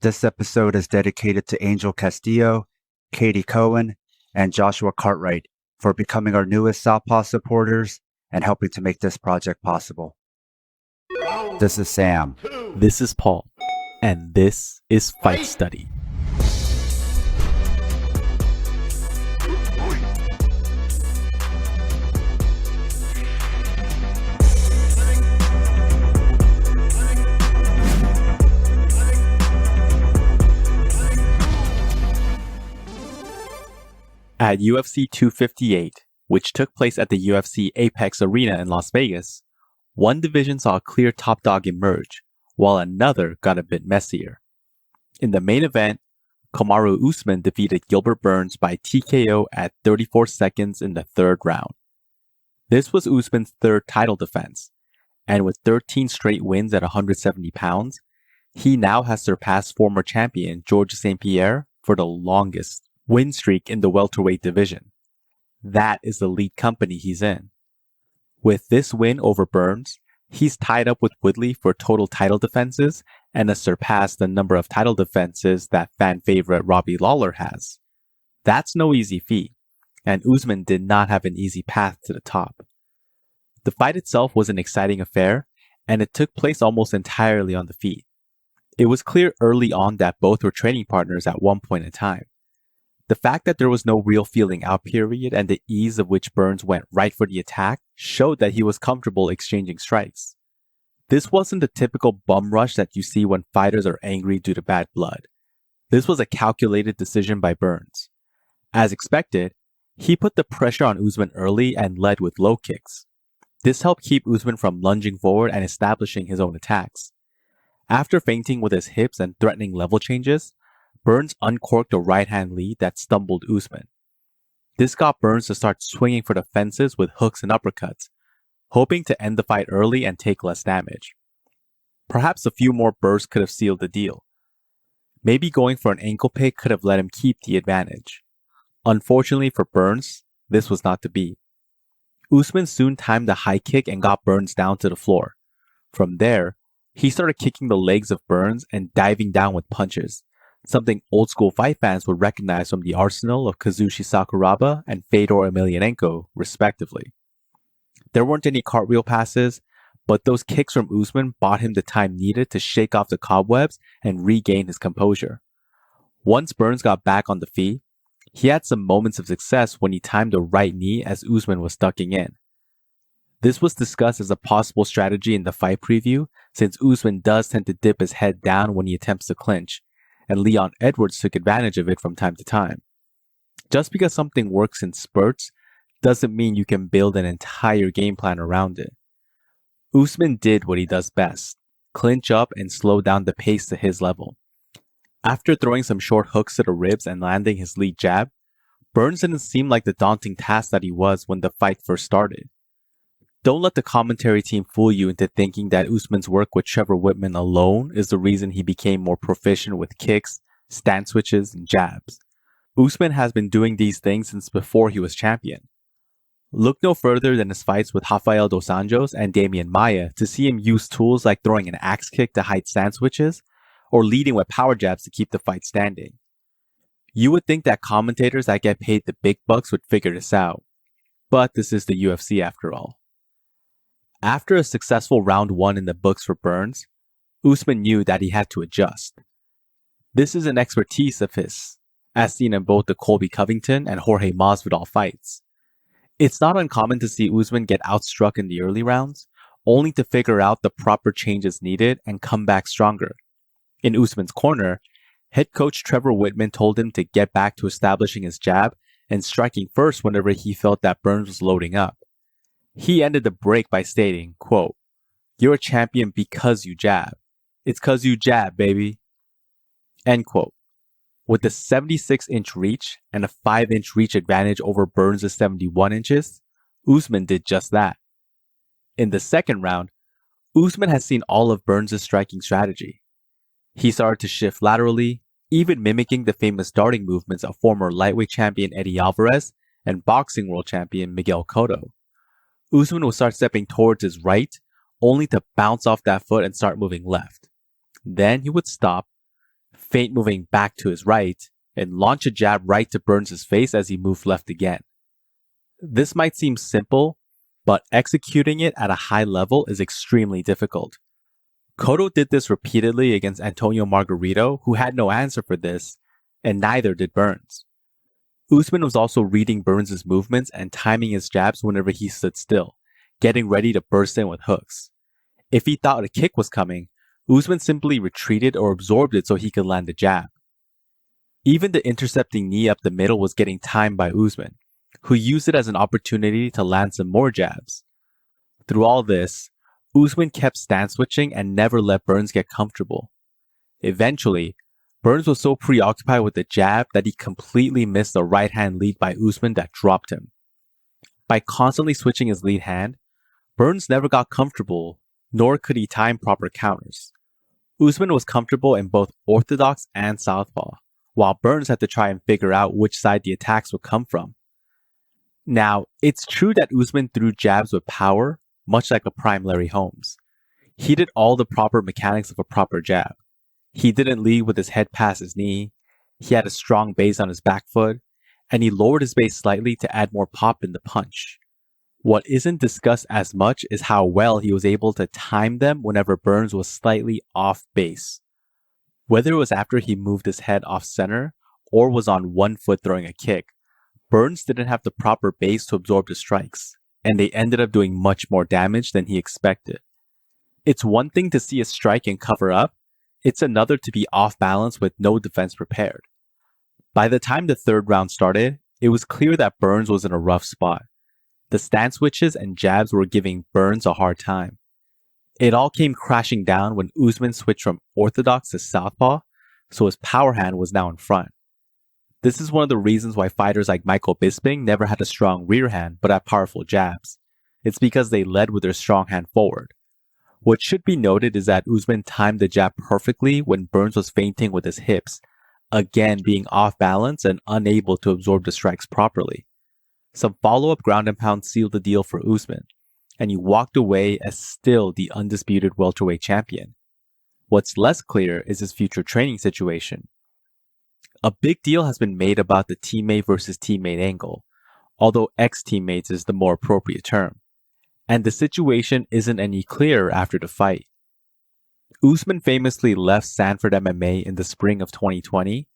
This episode is dedicated to Angel Castillo, Katie Cohen, and Joshua Cartwright for becoming our newest Southpaw supporters and helping to make this project possible. This is Sam. This is Paul. And this is Fight Study. At UFC 258, which took place at the UFC Apex Arena in Las Vegas, one division saw a clear top dog emerge, while another got a bit messier. In the main event, Kamaru Usman defeated Gilbert Burns by TKO at 34 seconds in the third round. This was Usman's third title defense, and with 13 straight wins at 170 pounds, he now has surpassed former champion Georges St. Pierre for the longest win streak in the welterweight division. That is the elite company he's in. With this win over Burns, he's tied up with Woodley for total title defenses and has surpassed the number of title defenses that fan favorite Robbie Lawler has. That's no easy feat, and Usman did not have an easy path to the top. The fight itself was an exciting affair, and it took place almost entirely on the feet. It was clear early on that both were training partners at one point in time. The fact that there was no real feeling out period and the ease of which Burns went right for the attack showed that he was comfortable exchanging strikes. This wasn't the typical bum rush that you see when fighters are angry due to bad blood. This was a calculated decision by Burns. As expected, he put the pressure on Usman early and led with low kicks. This helped keep Usman from lunging forward and establishing his own attacks. After feinting with his hips and threatening level changes, Burns uncorked a right-hand lead that stumbled Usman. This got Burns to start swinging for the fences with hooks and uppercuts, hoping to end the fight early and take less damage. Perhaps a few more bursts could have sealed the deal. Maybe going for an ankle pick could have let him keep the advantage. Unfortunately for Burns, this was not to be. Usman soon timed a high kick and got Burns down to the floor. From there, he started kicking the legs of Burns and diving down with punches, something old-school fight fans would recognize from the arsenal of Kazushi Sakuraba and Fedor Emelianenko, respectively. There weren't any cartwheel passes, but those kicks from Usman bought him the time needed to shake off the cobwebs and regain his composure. Once Burns got back on the feet, he had some moments of success when he timed a right knee as Usman was ducking in. This was discussed as a possible strategy in the fight preview, since Usman does tend to dip his head down when he attempts to clinch, and Leon Edwards took advantage of it from time to time. Just because something works in spurts doesn't mean you can build an entire game plan around it. Usman did what he does best, clinch up and slow down the pace to his level. After throwing some short hooks to the ribs and landing his lead jab, Burns didn't seem like the daunting task that he was when the fight first started. Don't let the commentary team fool you into thinking that Usman's work with Trevor Whitman alone is the reason he became more proficient with kicks, stance switches, and jabs. Usman has been doing these things since before he was champion. Look no further than his fights with Rafael dos Anjos and Damian Maia to see him use tools like throwing an axe kick to hide stance switches, or leading with power jabs to keep the fight standing. You would think that commentators that get paid the big bucks would figure this out, but this is the UFC after all. After a successful round 1 in the books for Burns, Usman knew that he had to adjust. This is an expertise of his, as seen in both the Colby Covington and Jorge Masvidal fights. It's not uncommon to see Usman get outstruck in the early rounds, only to figure out the proper changes needed and come back stronger. In Usman's corner, head coach Trevor Whitman told him to get back to establishing his jab and striking first whenever he felt that Burns was loading up. He ended the break by stating, quote, "You're a champion because you jab. It's 'cause you jab, baby." End quote. With a 76-inch reach and a 5-inch reach advantage over Burns' 71 inches, Usman did just that. In the second round, Usman has seen all of Burns' striking strategy. He started to shift laterally, even mimicking the famous darting movements of former lightweight champion Eddie Alvarez and boxing world champion Miguel Cotto. Usman would start stepping towards his right, only to bounce off that foot and start moving left. Then he would stop, feint moving back to his right, and launch a jab right to Burns' face as he moved left again. This might seem simple, but executing it at a high level is extremely difficult. Cotto did this repeatedly against Antonio Margarito, who had no answer for this, and neither did Burns. Usman was also reading Burns' movements and timing his jabs whenever he stood still, getting ready to burst in with hooks. If he thought a kick was coming, Usman simply retreated or absorbed it so he could land a jab. Even the intercepting knee up the middle was getting timed by Usman, who used it as an opportunity to land some more jabs. Through all this, Usman kept stance switching and never let Burns get comfortable. Eventually, Burns was so preoccupied with the jab that he completely missed the right hand lead by Usman that dropped him. By constantly switching his lead hand, Burns never got comfortable, nor could he time proper counters. Usman was comfortable in both orthodox and southpaw, while Burns had to try and figure out which side the attacks would come from. Now, it's true that Usman threw jabs with power, much like a prime Larry Holmes. He did all the proper mechanics of a proper jab. He didn't lead with his head past his knee, he had a strong base on his back foot, and he lowered his base slightly to add more pop in the punch. What isn't discussed as much is how well he was able to time them whenever Burns was slightly off base. Whether it was after he moved his head off center or was on one foot throwing a kick, Burns didn't have the proper base to absorb the strikes, and they ended up doing much more damage than he expected. It's one thing to see a strike and cover up, it's another to be off balance with no defense prepared. By the time the third round started, it was clear that Burns was in a rough spot. The stance switches and jabs were giving Burns a hard time. It all came crashing down when Usman switched from orthodox to southpaw, so his power hand was now in front. This is one of the reasons why fighters like Michael Bisping never had a strong rear hand but had powerful jabs. It's because they led with their strong hand forward. What should be noted is that Usman timed the jab perfectly when Burns was feinting with his hips, again being off balance and unable to absorb the strikes properly. Some follow-up ground and pound sealed the deal for Usman, and he walked away as still the undisputed welterweight champion. What's less clear is his future training situation. A big deal has been made about the teammate versus teammate angle, although ex-teammates is the more appropriate term. And the situation isn't any clearer after the fight. Usman famously left Sanford MMA in the spring of 2020,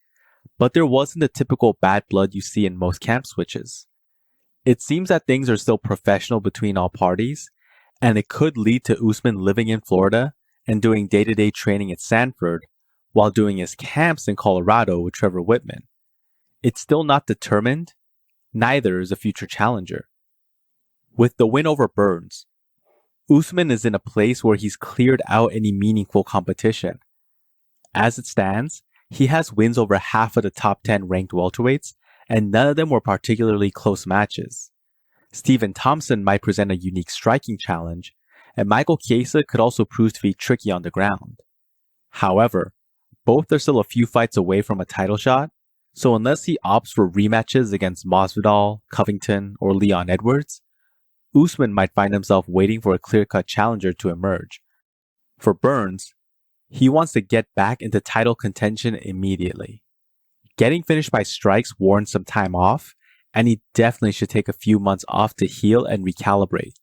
but there wasn't the typical bad blood you see in most camp switches. It seems that things are still professional between all parties, and it could lead to Usman living in Florida and doing day-to-day training at Sanford while doing his camps in Colorado with Trevor Whitman. It's still not determined, neither is a future challenger. With the win over Burns, Usman is in a place where he's cleared out any meaningful competition. As it stands, he has wins over half of the top 10 ranked welterweights, and none of them were particularly close matches. Stephen Thompson might present a unique striking challenge, and Michael Chiesa could also prove to be tricky on the ground. However, both are still a few fights away from a title shot, so unless he opts for rematches against Masvidal, Covington, or Leon Edwards, Usman might find himself waiting for a clear-cut challenger to emerge. For Burns, he wants to get back into title contention immediately. Getting finished by strikes warrants some time off, and he definitely should take a few months off to heal and recalibrate.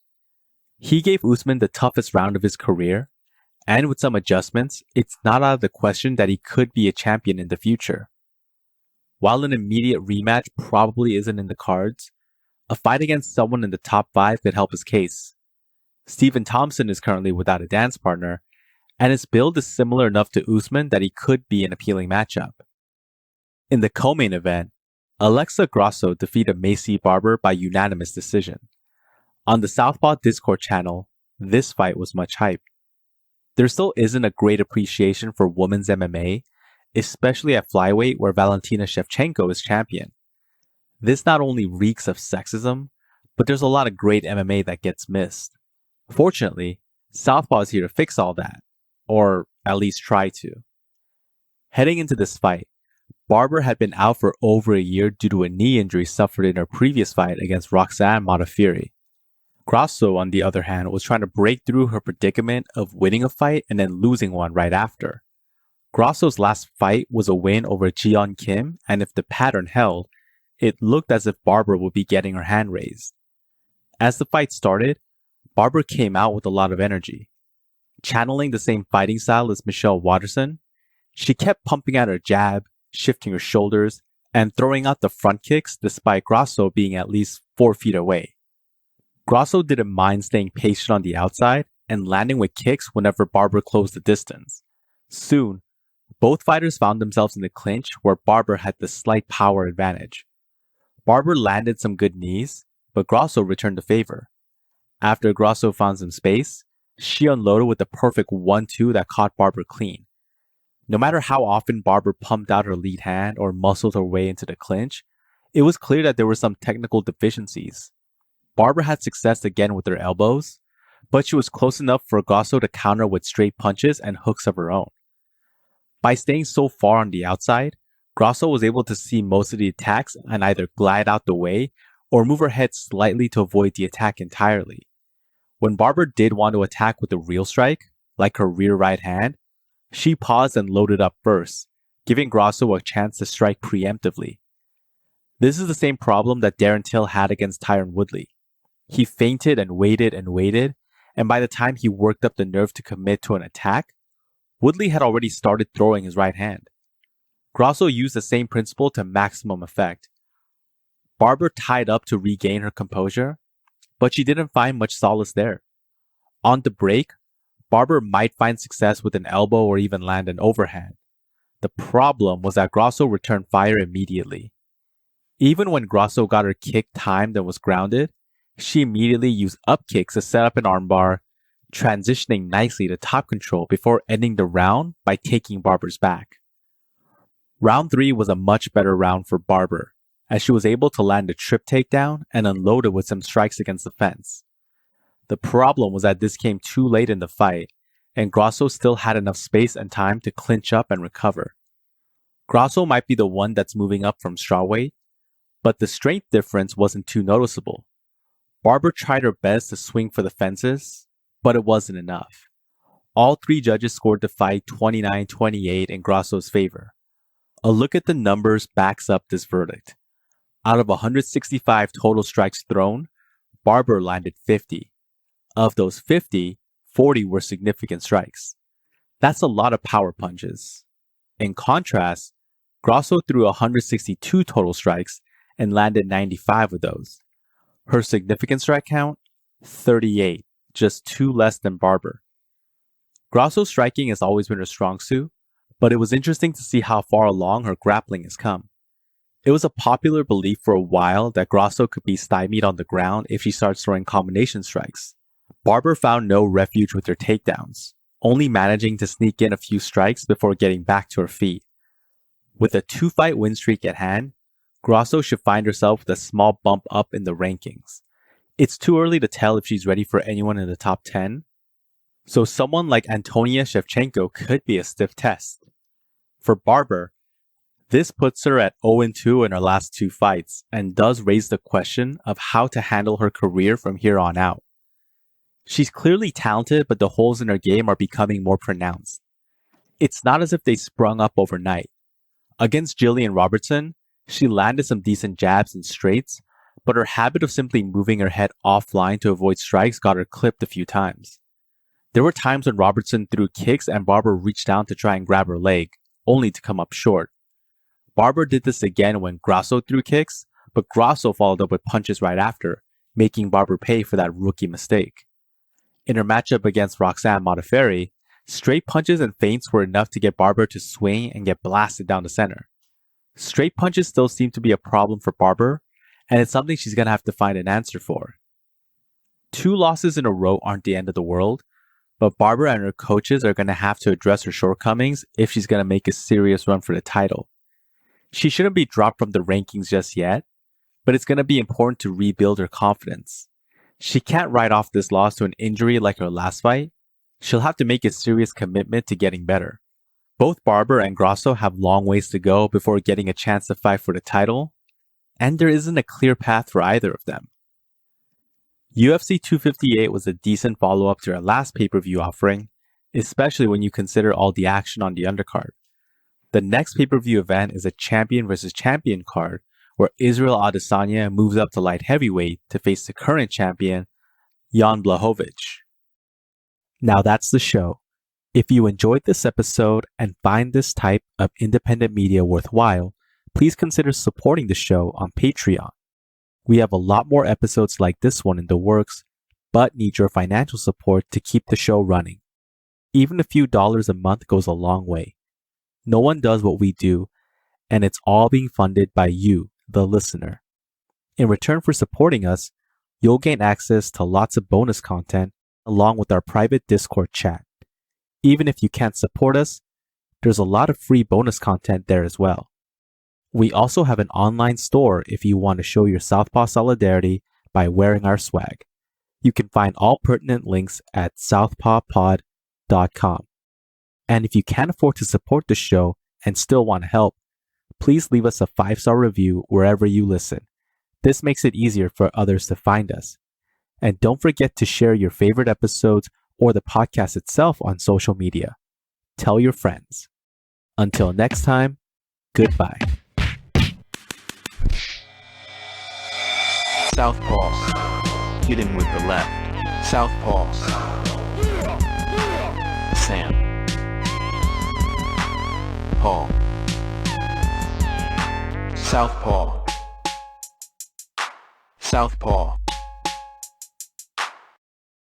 He gave Usman the toughest round of his career, and with some adjustments, it's not out of the question that he could be a champion in the future. While an immediate rematch probably isn't in the cards, a fight against someone in the top 5 could help his case. Stephen Thompson is currently without a dance partner, and his build is similar enough to Usman that he could be an appealing matchup. In the co-main event, Alexa Grasso defeated Maycee Barber by unanimous decision. On the Southpaw Discord channel, this fight was much hyped. There still isn't a great appreciation for women's MMA, especially at flyweight where Valentina Shevchenko is champion. This not only reeks of sexism, but there's a lot of great MMA that gets missed. Fortunately, Southpaw is here to fix all that, or at least try to. Heading into this fight, Barber had been out for over a year due to a knee injury suffered in her previous fight against Roxanne Modafferi. Grasso, on the other hand, was trying to break through her predicament of winning a fight and then losing one right after. Grasso's last fight was a win over Jeon Kim, and if the pattern held, it looked as if Barber would be getting her hand raised. As the fight started, Barber came out with a lot of energy. Channeling the same fighting style as Michelle Waterson, she kept pumping out her jab, shifting her shoulders, and throwing out the front kicks despite Grasso being at least 4 feet away. Grasso didn't mind staying patient on the outside and landing with kicks whenever Barber closed the distance. Soon, both fighters found themselves in the clinch where Barber had the slight power advantage. Barber landed some good knees, but Grasso returned the favor. After Grasso found some space, she unloaded with the perfect 1-2 that caught Barber clean. No matter how often Barber pumped out her lead hand or muscled her way into the clinch, it was clear that there were some technical deficiencies. Barber had success again with her elbows, but she was close enough for Grasso to counter with straight punches and hooks of her own. By staying so far on the outside, Grasso was able to see most of the attacks and either glide out the way or move her head slightly to avoid the attack entirely. When Barber did want to attack with a real strike, like her rear right hand, she paused and loaded up first, giving Grasso a chance to strike preemptively. This is the same problem that Darren Till had against Tyron Woodley. He feinted, and by the time he worked up the nerve to commit to an attack, Woodley had already started throwing his right hand. Grasso used the same principle to maximum effect. Barber tied up to regain her composure, but she didn't find much solace there. On the break, Barber might find success with an elbow or even land an overhand. The problem was that Grasso returned fire immediately. Even when Grasso got her kick timed and was grounded, she immediately used up kicks to set up an armbar, transitioning nicely to top control before ending the round by taking Barber's back. Round 3 was a much better round for Barber, as she was able to land a trip takedown and unload it with some strikes against the fence. The problem was that this came too late in the fight, and Grasso still had enough space and time to clinch up and recover. Grasso might be the one that's moving up from strawweight, but the strength difference wasn't too noticeable. Barber tried her best to swing for the fences, but it wasn't enough. All 3 judges scored the fight 29-28 in Grasso's favor. A look at the numbers backs up this verdict. Out of 165 total strikes thrown, Barber landed 50. Of those 50, 40 were significant strikes. That's a lot of power punches. In contrast, Grasso threw 162 total strikes and landed 95 of those. Her significant strike count? 38, just 2 less than Barber. Grasso's striking has always been her strong suit, but it was interesting to see how far along her grappling has come. It was a popular belief for a while that Grasso could be stymied on the ground if she starts throwing combination strikes. Barber found no refuge with her takedowns, only managing to sneak in a few strikes before getting back to her feet. With a 2-fight win streak at hand, Grasso should find herself with a small bump up in the rankings. It's too early to tell if she's ready for anyone in the top 10, so someone like Antonia Shevchenko could be a stiff test. For Barber, this puts her at 0-2 in her last 2 fights and does raise the question of how to handle her career from here on out. She's clearly talented, but the holes in her game are becoming more pronounced. It's not as if they sprung up overnight. Against Jillian Robertson, she landed some decent jabs and straights, but her habit of simply moving her head offline to avoid strikes got her clipped a few times. There were times when Robertson threw kicks and Barber reached down to try and grab her leg, only to come up short. Barber did this again when Grasso threw kicks, but Grasso followed up with punches right after, making Barber pay for that rookie mistake. In her matchup against Roxanne Modafferi, straight punches and feints were enough to get Barber to swing and get blasted down the center. Straight punches still seem to be a problem for Barber, and it's something she's going to have to find an answer for. 2 losses in a row aren't the end of the world, but Barber and her coaches are going to have to address her shortcomings if she's going to make a serious run for the title. She shouldn't be dropped from the rankings just yet, but it's going to be important to rebuild her confidence. She can't write off this loss to an injury like her last fight. She'll have to make a serious commitment to getting better. Both Barber and Grasso have long ways to go before getting a chance to fight for the title, and there isn't a clear path for either of them. UFC 258 was a decent follow-up to our last pay-per-view offering, especially when you consider all the action on the undercard. The next pay-per-view event is a champion versus champion card where Israel Adesanya moves up to light heavyweight to face the current champion, Jan Blachowicz. Now that's the show. If you enjoyed this episode and find this type of independent media worthwhile, please consider supporting the show on Patreon. We have a lot more episodes like this one in the works, but need your financial support to keep the show running. Even a few dollars a month goes a long way. No one does what we do, and it's all being funded by you, the listener. In return for supporting us, you'll gain access to lots of bonus content along with our private Discord chat. Even if you can't support us, there's a lot of free bonus content there as well. We also have an online store if you want to show your Southpaw solidarity by wearing our swag. You can find all pertinent links at southpawpod.com. And if you can't afford to support the show and still want to help, please leave us a 5-star review wherever you listen. This makes it easier for others to find us. And don't forget to share your favorite episodes or the podcast itself on social media. Tell your friends. Until next time, goodbye. Southpaw. Hitting with the left. Southpaw. Sam. Paul. Southpaw. Southpaw.